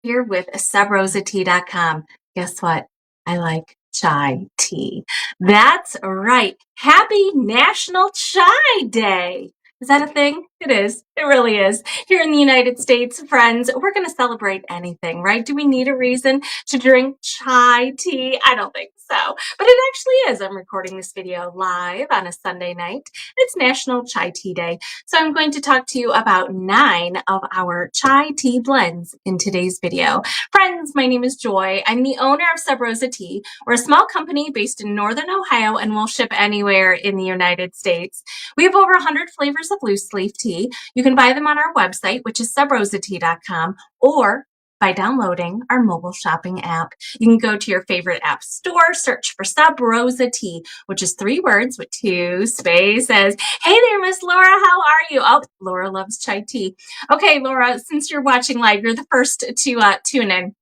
Here with subrosatea.com. Guess what? I like chai tea. That's right. Happy National Chai Day. Is that a thing? It is. It really is. Here in the United States, friends, we're going to celebrate anything, right? Do we need a reason to drink chai tea? I don't think so. But it actually is. I'm recording this video live on a Sunday night. It's National Chai Tea Day. So I'm going to talk to you about 9 of our chai tea blends in today's video. Friends, my name is Joy. I'm the owner of Sub Rosa Tea. We're a small company based in Northern Ohio and we'll ship anywhere in the United States. We have over 100 flavors of loose leaf tea. You can buy them on our website, which is subrosatea.com, or by downloading our mobile shopping app. You can go to your favorite app store, search for Sub Rosa Tea, which is 3 words with 2 spaces. Hey there, Miss Laura, how are you? Oh, Laura loves chai tea. Okay, Laura, since you're watching live, you're the first to tune in.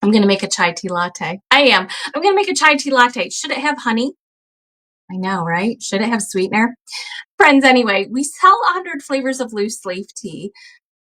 I'm going to make a chai tea latte. I am. I'm going to make a chai tea latte. Should it have honey? I know, right? Should it have sweetener? Friends, anyway, we sell 100 flavors of loose leaf tea.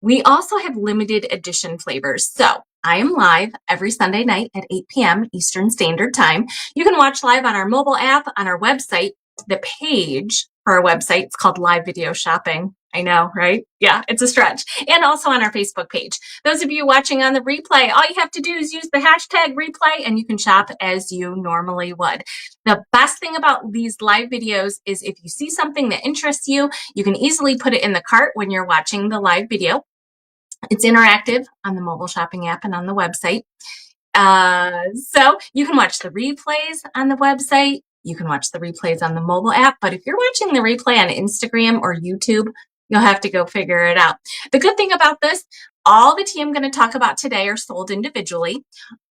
We also have limited edition flavors. So I am live every Sunday night at 8 p.m. Eastern Standard Time. You can watch live on our mobile app, on our website. The page for our website is called Live Video Shopping. I know, right? Yeah, it's a stretch. And also on our Facebook page. Those of you watching on the replay, all you have to do is use the hashtag replay and you can shop as you normally would. The best thing about these live videos is if you see something that interests you, you can easily put it in the cart when you're watching the live video. It's interactive on the mobile shopping app and on the website. So you can watch the replays on the website. You can watch the replays on the mobile app. But if you're watching the replay on Instagram or YouTube, you'll have to go figure it out. The good thing about this, all the tea I'm going to talk about today are sold individually.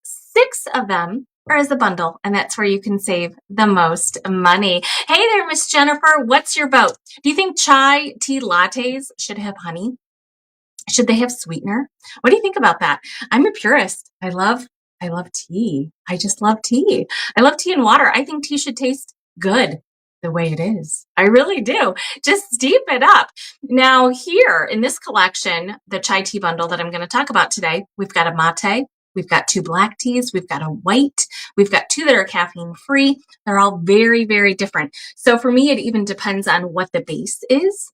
6 of them are as a bundle, and that's where you can save the most money. Hey there, Miss Jennifer. What's your vote? Do you think chai tea lattes should have honey? Should they have sweetener? What do you think about that? I'm a purist. I love tea. I just love tea. I love tea and water. I think tea should taste good the way it is. I really do. Just steep it up. Now here in this collection, the chai tea bundle that I'm going to talk about today, we've got a mate, we've got 2 black teas, we've got a white, we've got 2 that are caffeine free. They're all very, very different. So for me, it even depends on what the base is,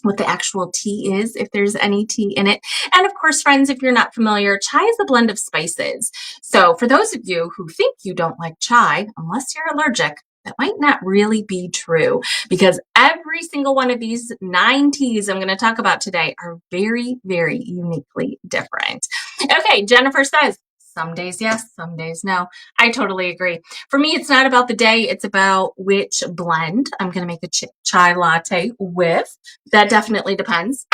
what the actual tea is, if there's any tea in it. And of course, friends, if you're not familiar, chai is a blend of spices. So for those of you who think you don't like chai, unless you're allergic, that might not really be true because every single one of these 9 teas I'm going to talk about today are very, very uniquely different. Okay, Jennifer says, some days yes, some days no. I totally agree. For me, it's not about the day. It's about which blend I'm going to make a chai latte with. That definitely depends.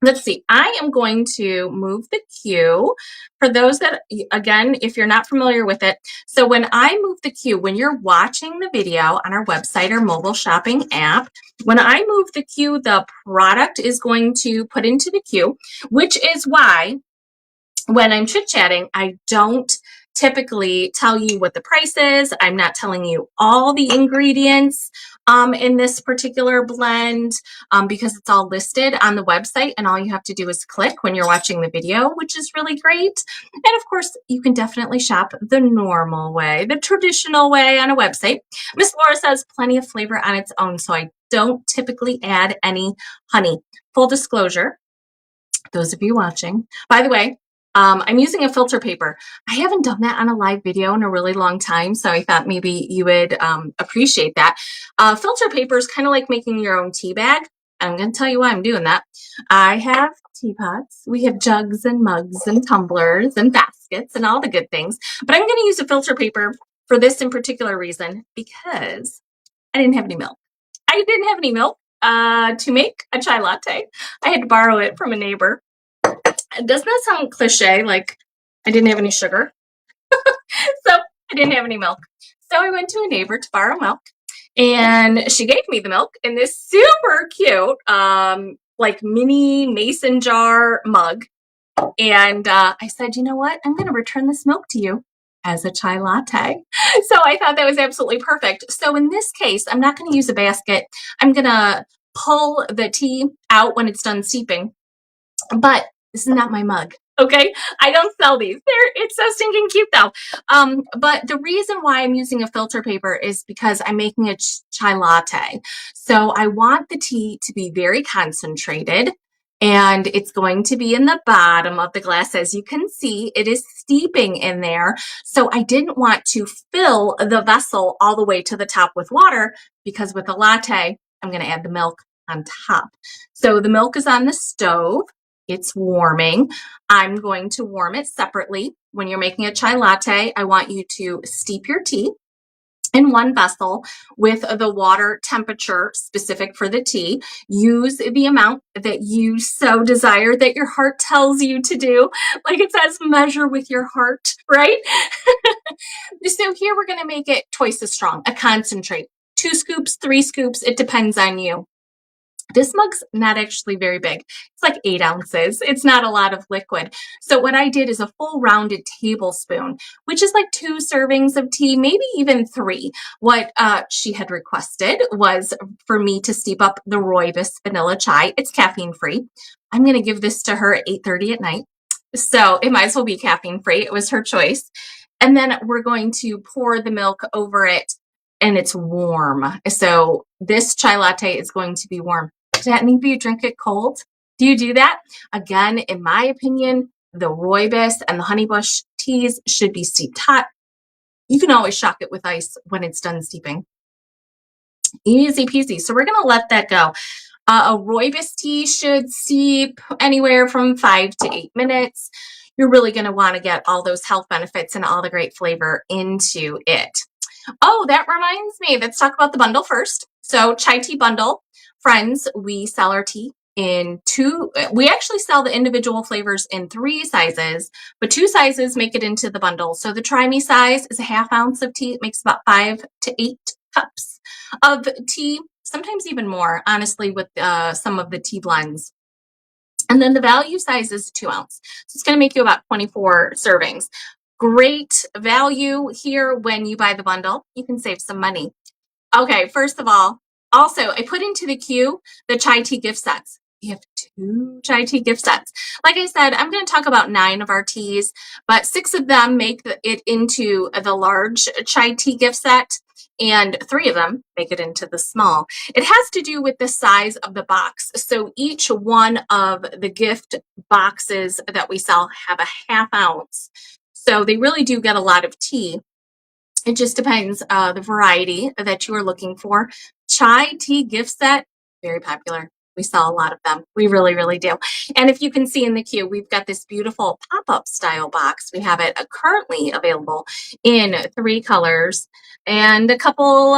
Let's see. I am going to move the cue for those that, again, if you're not familiar with it. So when I move the cue, when you're watching the video on our website or mobile shopping app, when I move the cue, the product is going to put into the queue, which is why when I'm chit-chatting, I don't typically tell you what the price is. I'm not telling you all the ingredients in this particular blend because it's all listed on the website and all you have to do is click when you're watching the video, which is really great. And of course, you can definitely shop the normal way, the traditional way on a website. Miss Laura says plenty of flavor on its own, so I don't typically add any honey. Full disclosure, those of you watching, by the way, I'm using a filter paper. I haven't done that on a live video in a really long time, so I thought maybe you would appreciate that. Filter paper is kind of like making your own tea bag. I'm going to tell you why I'm doing that. I have teapots. We have jugs and mugs and tumblers and baskets and all the good things. But I'm going to use a filter paper for this in particular reason because I didn't have any milk. I didn't have any milk to make a chai latte. I had to borrow it from a neighbor. Doesn't that sound cliche? Like I didn't have any sugar. So I didn't have any milk. So I went to a neighbor to borrow milk and she gave me the milk in this super cute, like mini mason jar mug. And I said, you know what? I'm going to return this milk to you as a chai latte. So I thought that was absolutely perfect. So in this case, I'm not going to use a basket. I'm going to pull the tea out when it's done steeping. But this is not my mug. Okay, I don't sell these. It's so stinking cute though. But the reason why I'm using a filter paper is because I'm making a chai latte. So I want the tea to be very concentrated, and it's going to be in the bottom of the glass. As you can see, it is steeping in there. So I didn't want to fill the vessel all the way to the top with water, because with the latte, I'm going to add the milk on top. So the milk is on the stove. It's warming. I'm going to warm it separately. When you're making a chai latte, I want you to steep your tea in one vessel with the water temperature specific for the tea. Use the amount that you so desire, that your heart tells you to do. Like it says, measure with your heart, right? So here we're going to make it twice as strong, a concentrate. 2 scoops, 3 scoops, it depends on you. This mug's not actually very big. It's like 8 ounces. It's not a lot of liquid. So what I did is a full rounded tablespoon, which is like 2 servings of tea, maybe even 3. What she had requested was for me to steep up the rooibos vanilla chai. It's caffeine free. I'm going to give this to her at 8:30 at night. So it might as well be caffeine free. It was her choice. And then we're going to pour the milk over it, and it's warm. So this chai latte is going to be warm. Does that mean you drink it cold? Do you do that? Again, in my opinion, the rooibos and the honeybush teas should be steeped hot. You can always shock it with ice when it's done steeping. Easy peasy. So we're going to let that go. A rooibos tea should steep anywhere from 5 to 8 minutes. You're really going to want to get all those health benefits and all the great flavor into it. Oh, that reminds me. Let's talk about the bundle first. So chai tea bundle. Friends, we sell our tea in 2. We actually sell the individual flavors in 3 sizes, but 2 sizes make it into the bundle. So the try me size is a ½ ounce of tea. It makes about 5 to 8 cups of tea, sometimes even more, honestly, with some of the tea blends. And then the value size is 2 ounce. So it's going to make you about 24 servings. Great value here when you buy the bundle. You can save some money. Okay, first of all, also, I put into the queue the chai tea gift sets. We have 2 chai tea gift sets. Like I said, I'm going to talk about 9 of our teas, but 6 of them make it into the large chai tea gift set, and 3 of them make it into the small. It has to do with the size of the box. So each one of the gift boxes that we sell have a ½ ounce. So they really do get a lot of tea. It just depends the variety that you are looking for. Chai tea gift set, very popular. We sell a lot of them. We really, really do. And if you can see in the queue, we've got this beautiful pop-up style box. We have it currently available in 3 colors and a couple,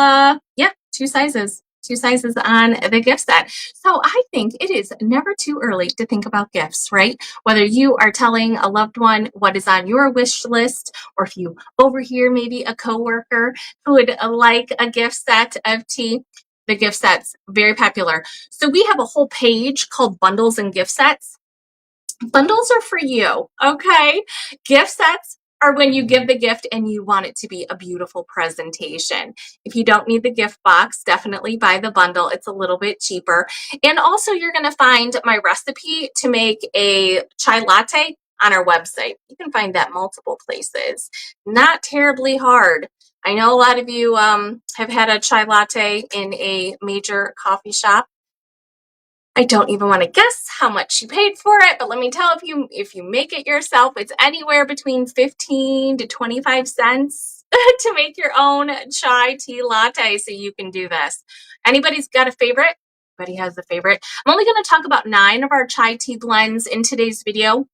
2 sizes. 2 sizes on the gift set. So I think it is never too early to think about gifts, right? Whether you are telling a loved one what is on your wish list, or if you overhear maybe a coworker who would like a gift set of tea, the gift sets, very popular. So we have a whole page called Bundles and Gift Sets. Bundles are for you, okay? Gift sets are when you give the gift and you want it to be a beautiful presentation. If you don't need the gift box, definitely buy the bundle. It's a little bit cheaper. And also, you're going to find my recipe to make a chai latte on our website. You can find that multiple places. Not terribly hard. I know a lot of you have had a chai latte in a major coffee shop. I don't even want to guess how much you paid for it, but let me tell you, if you make it yourself, it's anywhere between 15 to 25 cents to make your own chai tea latte, so you can do this. Anybody's got a favorite? Everybody has a favorite. I'm only going to talk about 9 of our chai tea blends in today's video,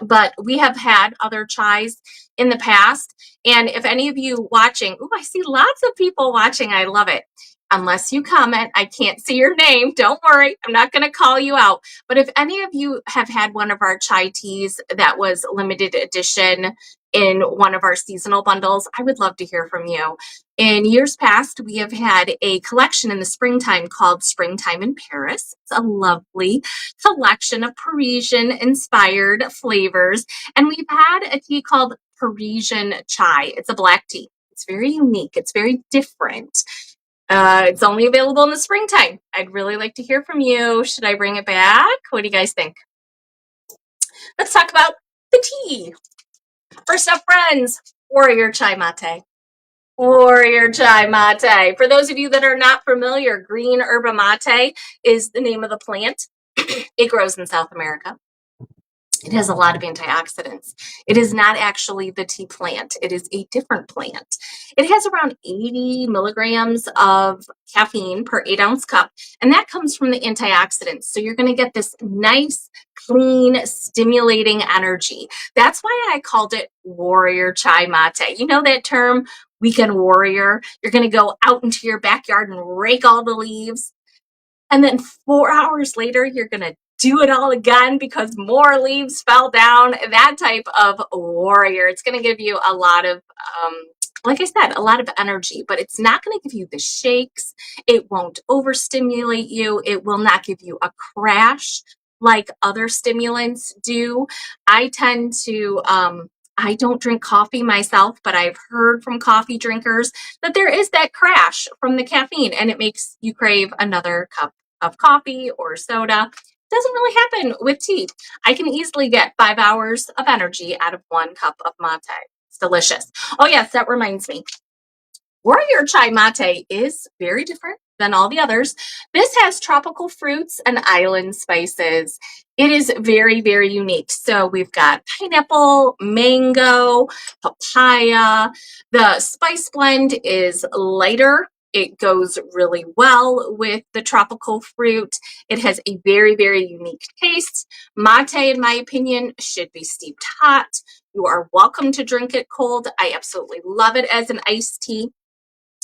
but we have had other chais in the past. And if any of you watching, I see lots of people watching. I love it. Unless you comment, I can't see your name. Don't worry, I'm not going to call you out. But if any of you have had one of our chai teas that was limited edition in one of our seasonal bundles, I would love to hear from you. In years past, we have had a collection in the springtime called Springtime in Paris. It's a lovely collection of Parisian-inspired flavors. And we've had a tea called Parisian Chai. It's a black tea. It's very unique. It's very different. It's only available in the springtime. I'd really like to hear from you. Should I bring it back? What do you guys think? Let's talk about the tea. First up, friends, Warrior Chai Mate. Warrior Chai Mate. For those of you that are not familiar, green yerba mate is the name of the plant. It grows in South America. It has a lot of antioxidants. It is not actually the tea plant. It is a different plant. It has around 80 milligrams of caffeine per 8-ounce cup, and that comes from the antioxidants. So you're going to get this nice, clean, stimulating energy. That's why I called it Warrior Chai Mate. You know that term, weekend warrior? You're going to go out into your backyard and rake all the leaves. And then 4 hours later, you're going to do it all again because more leaves fell down. That type of warrior. It's going to give you a lot of, like I said, a lot of energy, but it's not going to give you the shakes. It won't overstimulate you. It will not give you a crash like other stimulants do. I tend to, I don't drink coffee myself, but I've heard from coffee drinkers that there is that crash from the caffeine and it makes you crave another cup of coffee or soda. Doesn't really happen with tea. I can easily get 5 hours of energy out of 1 cup of mate. It's delicious. Oh yes, that reminds me. Warrior Chai Mate is very different than all the others. This has tropical fruits and island spices. It is very, very unique. So we've got pineapple, mango, papaya. The spice blend is lighter. It goes really well with the tropical fruit. It has a very, very unique taste. Mate, in my opinion, should be steeped hot. You are welcome to drink it cold. I absolutely love it as an iced tea.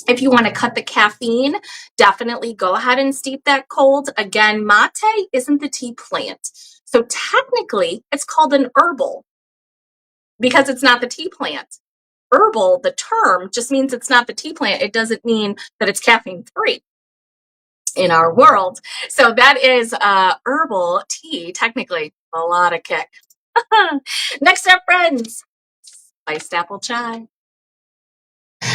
If you want to cut the caffeine, definitely go ahead and steep that cold. Again, mate isn't the tea plant. So technically, it's called an herbal because it's not the tea plant. Herbal, the term, just means it's not the tea plant. It doesn't mean that it's caffeine free in our world. So that is herbal tea, technically. A lot of kick. Next up, friends, spiced apple chai.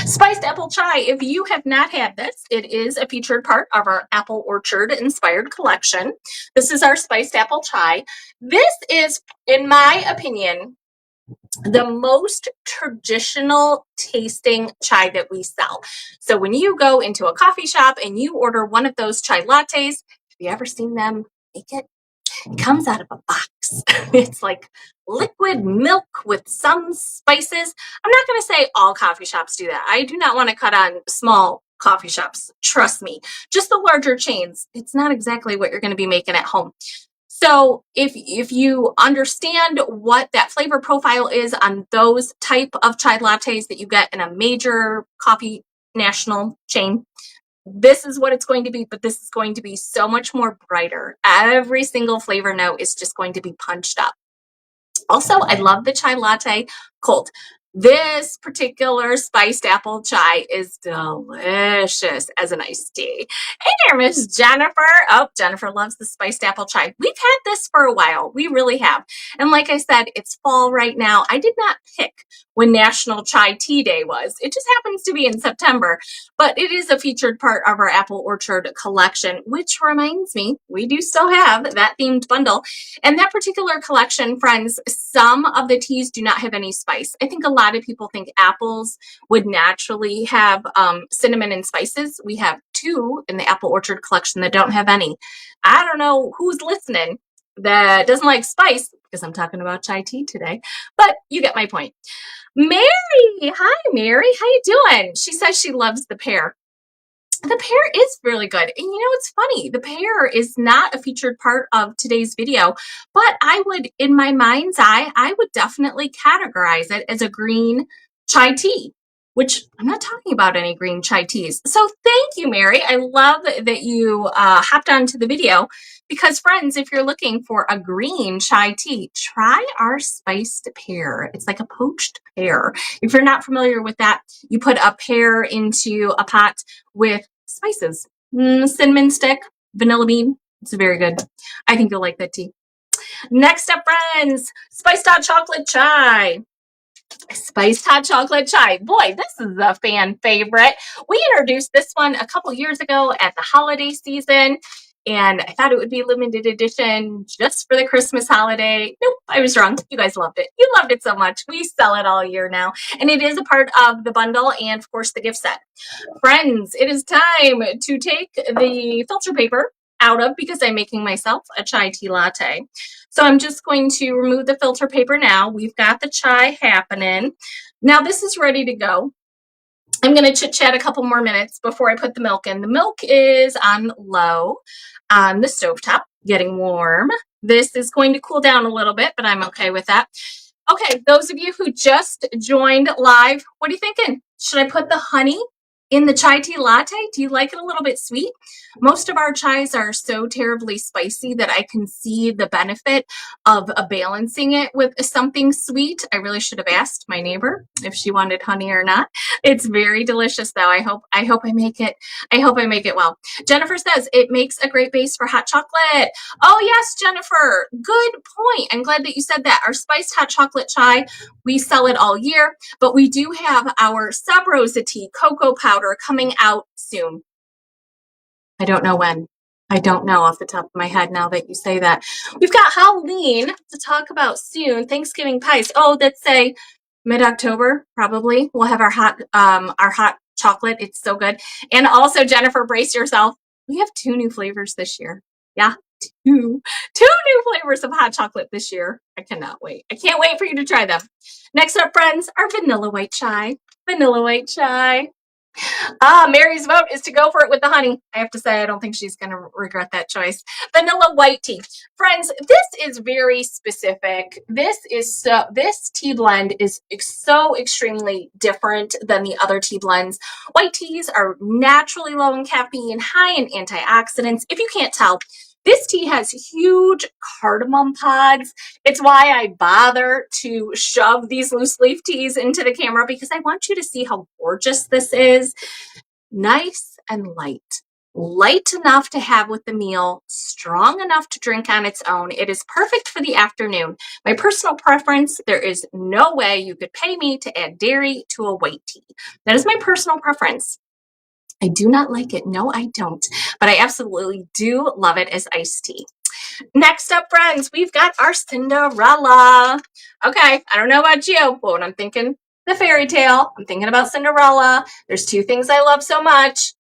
Spiced apple chai. If you have not had this, it is a featured part of our apple orchard inspired collection. This is our spiced apple chai. This is, in my opinion, the most traditional tasting chai that we sell. So when you go into a coffee shop and you order one of those chai lattes, have you ever seen them make it? It comes out of a box. It's like liquid milk with some spices. I'm not going to say all coffee shops do that. I do not want to cut on small coffee shops. Trust me. Just the larger chains. It's not exactly what you're going to be making at home. So if you understand what that flavor profile is on those type of chai lattes that you get in a major coffee national chain, this is what it's going to be, but this is going to be so much more brighter. Every single flavor note is just going to be punched up. Also, I love the chai latte cold. This particular spiced apple chai is delicious as an iced tea. Hey there, Miss Jennifer. Oh, Jennifer loves the spiced apple chai. We've had this for a while. We really have. And like I said, it's fall right now. I did not pick when National Chai Tea Day was. It just happens to be in September, but it is a featured part of our Apple Orchard collection, which reminds me, we do still have that themed bundle. And that particular collection, friends, some of the teas do not have any spice. I think a lot of people think apples would naturally have cinnamon and spices. We have 2 in the Apple Orchard collection that don't have any. I don't know who's listening that doesn't like spice because I'm talking about chai tea today, but you get my point. Mary, hi Mary, how you doing? She says she loves the pear. The pear is really good. And you know, it's funny. The pear is not a featured part of today's video, but I would, in my mind's eye, I would definitely categorize it as a green chai tea, which I'm not talking about any green chai teas. So thank you, Mary. I love that you hopped onto the video because, friends, if you're looking for a green chai tea, try our spiced pear. It's like a poached pear. If you're not familiar with that, you put a pear into a pot with spices, cinnamon stick, vanilla bean. It's very good. I think you'll like that tea. Next up, friends, spiced hot chocolate chai. Spiced hot chocolate chai. Boy, this is a fan favorite. We introduced this one a couple years ago at the holiday season. and I thought it would be limited edition just for the Christmas holiday. Nope, I was wrong. You guys loved it. You loved it so much. We sell it all year now, and it is a part of the bundle and, of course, the gift set. Friends, it is time to take the filter paper out of, because I'm making myself a chai tea latte. So I'm just going to remove the filter paper now. We've got the chai happening. Now this is ready to go. I'm going to chit chat a couple more minutes before I put the milk in. The milk is on low on the stovetop, getting warm. This is going to cool down a little bit, but I'm okay with that. Okay, those of you who just joined live, what are you thinking? Should I put the honey in the chai tea latte? Do you like it a little bit sweet? Most of our chais are so terribly spicy that I can see the benefit of balancing it with something sweet. I really should have asked my neighbor if she wanted honey or not. It's very delicious though. I hope I make it well. Jennifer says it makes a great base for hot chocolate. Oh yes, Jennifer, good point. I'm glad that you said that. Our spiced hot chocolate chai, we sell it all year, but we do have our Sub Rosa tea cocoa powder coming out soon. I don't know when. I don't know off the top of my head now that you say that. We've got Halloween to talk about soon. Thanksgiving pies. Oh, let's say mid-October, probably. We'll have our hot chocolate. It's so good. And also, Jennifer, brace yourself. We have 2 new flavors this year. Yeah, 2 new flavors of hot chocolate this year. I cannot wait. I can't wait for you to try them. Next up, friends, our vanilla white chai. Vanilla white chai. Mary's vote is to go for it with the honey. I have to say, I don't think she's going to regret that choice. Vanilla white tea. Friends, this is very specific. This tea blend is so extremely different than the other tea blends. White teas are naturally low in caffeine, high in antioxidants. If you can't tell, this tea has huge cardamom pods. It's why I bother to shove these loose leaf teas into the camera, because I want you to see how gorgeous this is. Nice and light. Light enough to have with the meal, strong enough to drink on its own. It is perfect for the afternoon. My personal preference, there is no way you could pay me to add dairy to a white tea. That is my personal preference. I do not like it. No, I don't. But I absolutely do love it as iced tea. Next up, friends, we've got our Cinderella. Okay, I don't know about you, but when I'm thinking the fairy tale, I'm thinking about Cinderella. There's 2 things I love so much.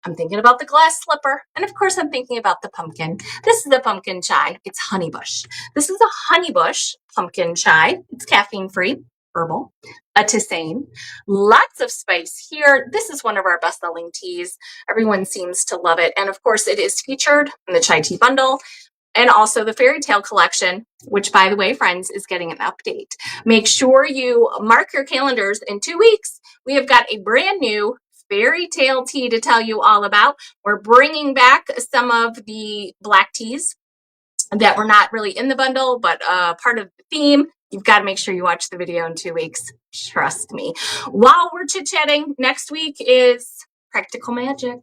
I'm thinking about the glass slipper, and of course I'm thinking about the pumpkin. This is a pumpkin chai. It's Honeybush. This is a Honeybush pumpkin chai. It's caffeine-free, herbal, a tisane. Lots of spice here. This is one of our best-selling teas. Everyone seems to love it, and of course it is featured in the chai tea bundle, and also the fairy tale collection, which, by the way, friends, is getting an update. Make sure you mark your calendars. In 2 weeks, we have got a brand new fairy tale tea to tell you all about. We're bringing back some of the black teas that were not really in the bundle, but part of the theme. You've got to make sure you watch the video in 2 weeks. Trust me. While we're chit-chatting, next week is Practical Magic.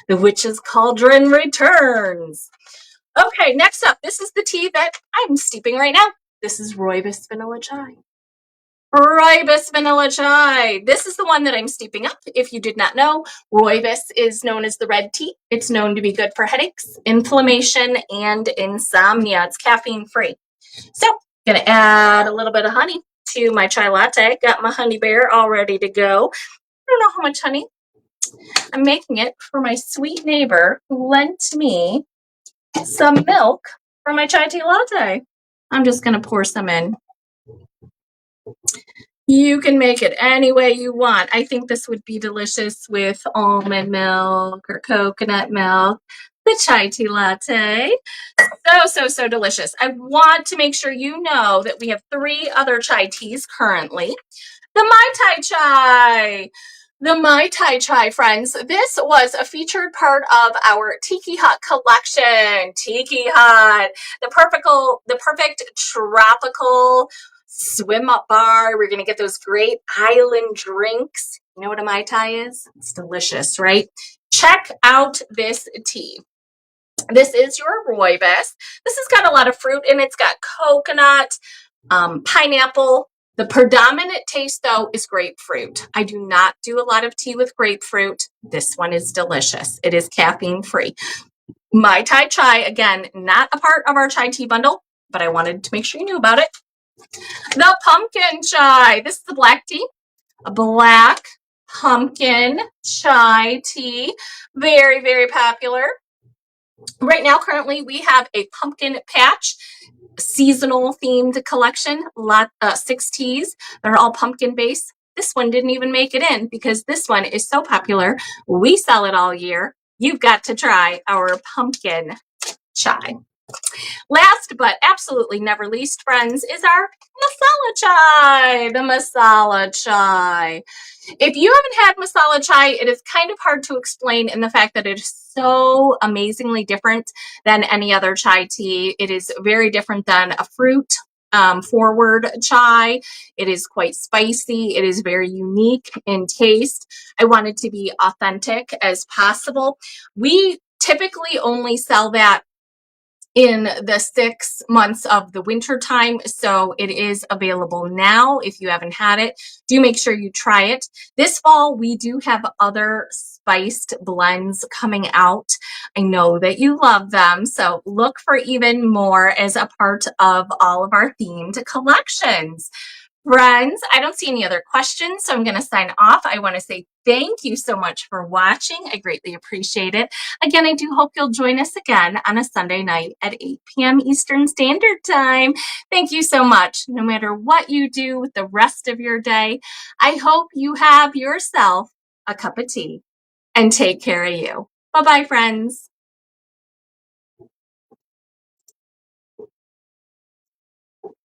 The Witch's Cauldron returns. Okay, next up, this is the tea that I'm steeping right now. This is Rooibos Vanilla Chai. Rooibos Vanilla Chai. This is the one that I'm steeping up. If you did not know, Rooibos is known as the red tea. It's known to be good for headaches, inflammation, and insomnia. It's caffeine-free. So, I'm going to add a little bit of honey to my chai latte. Got my honey bear all ready to go. I don't know how much honey. I'm making it for my sweet neighbor who lent me some milk for my chai tea latte. I'm just going to pour some in. You can make it any way you want. I think this would be delicious with almond milk or coconut milk. The chai tea latte. So delicious. I want to make sure you know that we have 3 other chai teas currently. The Mai Tai Chai. The Mai Tai Chai, friends. This was a featured part of our Tiki Hut collection. Tiki Hut, the perfect tropical swim up bar. We're going to get those great island drinks. You know what a Mai Tai is? It's delicious, right? Check out this tea. This is your Rooibos. This has got a lot of fruit in it. It's got coconut, pineapple. The predominant taste, though, is grapefruit. I do not do a lot of tea with grapefruit. This one is delicious. It is caffeine-free. Mai Tai Chai, again, not a part of our chai tea bundle, but I wanted to make sure you knew about it. The pumpkin chai. This is the black tea. A black pumpkin chai tea. Very, very popular. Right now, currently, we have a pumpkin patch seasonal themed collection, 6 teas. They're all pumpkin based. This one didn't even make it in because this one is so popular. We sell it all year. You've got to try our pumpkin chai. Last but absolutely never least, friends, is our masala chai. The masala chai. If you haven't had masala chai, it is kind of hard to explain in the fact that it is so amazingly different than any other chai tea. It is very different than a fruit forward chai. It is quite spicy. It is very unique in taste. I want it to be authentic as possible. We typically only sell that in the 6 months of the winter time, so it is available now. If you haven't had it, do make sure you try it. This fall, we do have other spiced blends coming out. I know that you love them, so look for even more as a part of all of our themed collections. Friends, I don't see any other questions, so I'm going to sign off. I want to say thank you so much for watching. I greatly appreciate it. Again, I do hope you'll join us again on a Sunday night at 8 p.m. Eastern Standard Time. Thank you so much. No matter what you do with the rest of your day, I hope you have yourself a cup of tea and take care of you. Bye-bye, friends.